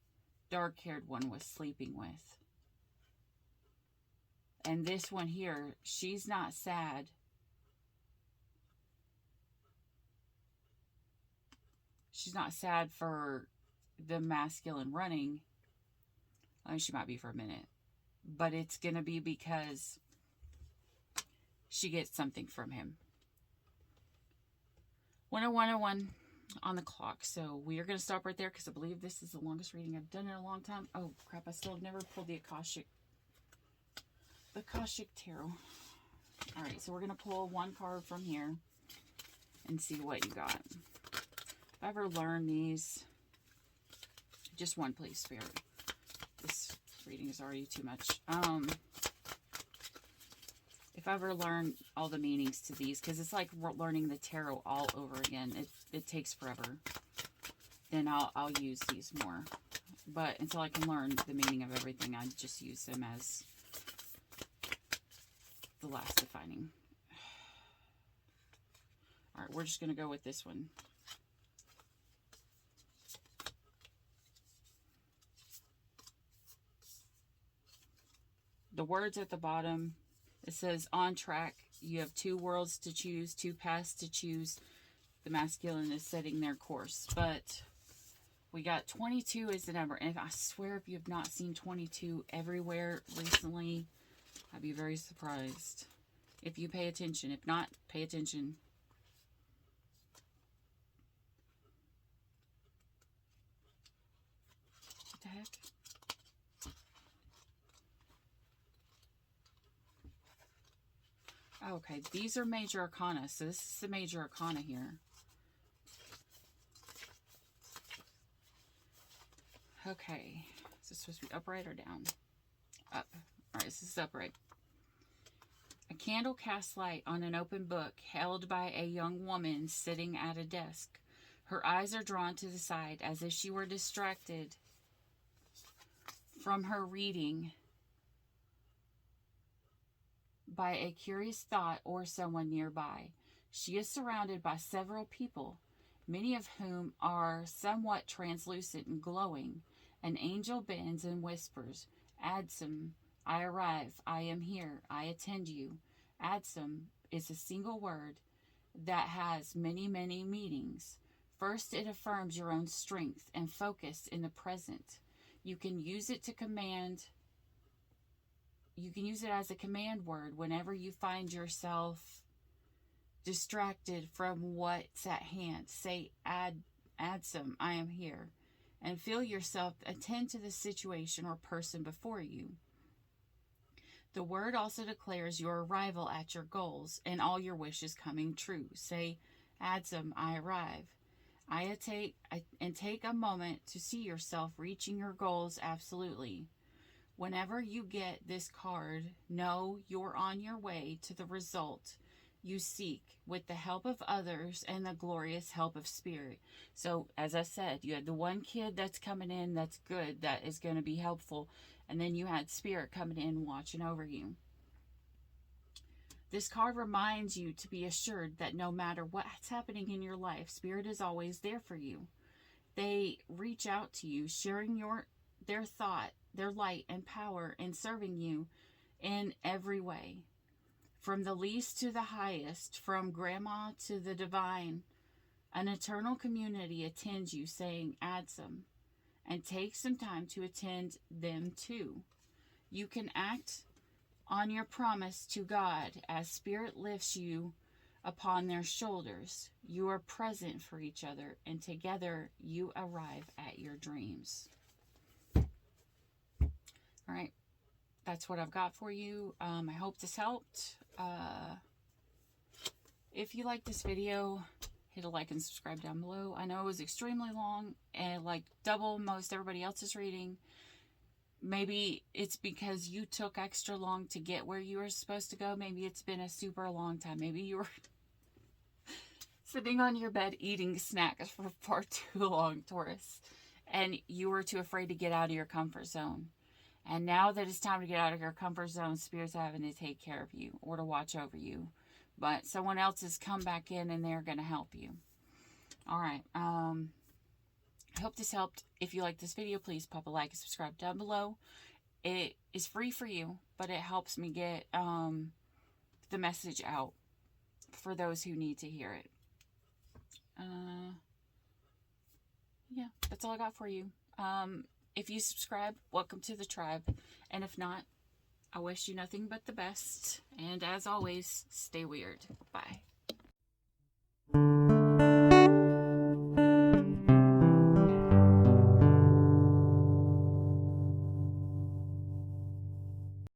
dark-haired one was sleeping with. And this one here, she's not sad. She's not sad for the masculine running. I mean, she might be for a minute. But it's going to be because she gets something from him. 10101 on the clock. So we are going to stop right there because I believe this is the longest reading I've done in a long time. Oh, crap. I still have never pulled the Akashic Tarot. All right. So we're going to pull one card from here and see what you got. If I ever learn these, just one, please, Spirit. This reading is already too much. If I ever learn all the meanings to these, because it's like learning the tarot all over again. It takes forever. Then I'll use these more. But until I can learn the meaning of everything, I just use them as the last defining. All right, we're just going to go with this one. The words at the bottom, it says, on track. You have 2 worlds to choose, 2 paths to choose. The masculine is setting their course. But we got 22 is the number. And I swear if you have not seen 22 everywhere recently, I'd be very surprised. If you pay attention. If not, pay attention. What the heck? Okay, these are major arcana, so this is the major arcana here. Okay, is this supposed to be upright or down? Up. Alright, this is upright. A candle casts light on an open book held by a young woman sitting at a desk. Her eyes are drawn to the side as if she were distracted from her reading by a curious thought or someone nearby. She is surrounded by several people, many of whom are somewhat translucent and glowing. An angel bends and whispers, Adsum, I arrive, I am here, I attend you. Adsum is a single word that has many, many meanings. First, it affirms your own strength and focus in the present. You can use it to command. You can use it as a command word whenever you find yourself distracted from what's at hand. Say, Adsum, I am here. And feel yourself attend to the situation or person before you. The word also declares your arrival at your goals and all your wishes coming true. Say, Adsum, I arrive. Take a moment to see yourself reaching your goals absolutely. Whenever you get this card, know you're on your way to the result you seek with the help of others and the glorious help of Spirit. So, as I said, you had the one kid that's coming in that's good, that is going to be helpful, and then you had Spirit coming in watching over you. This card reminds you to be assured that no matter what's happening in your life, Spirit is always there for you. They reach out to you, sharing their thought, their light and power, and serving you in every way. From the least to the highest, from grandma to the divine, An eternal community attends you, saying, add some, and take some time to attend them too. You can act on your promise to God as Spirit lifts you upon their shoulders. You are present for each other, and together you arrive at your dreams. All right, that's what I've got for you. I hope this helped. If you like this video, hit a like and subscribe down below. I know it was extremely long and like double most everybody else's reading. Maybe it's because you took extra long to get where you were supposed to go. Maybe it's been a super long time. Maybe you were sitting on your bed eating snacks for far too long, Taurus, and you were too afraid to get out of your comfort zone. And now that it's time to get out of your comfort zone, Spirit's having to take care of you or to watch over you. But someone else has come back in and they're going to help you. All right. I hope this helped. If you like this video, please pop a like and subscribe down below. It is free for you, but it helps me get the message out for those who need to hear it. Yeah, that's all I got for you. If you subscribe, welcome to the tribe. And if not, I wish you nothing but the best. And as always, stay weird. Bye.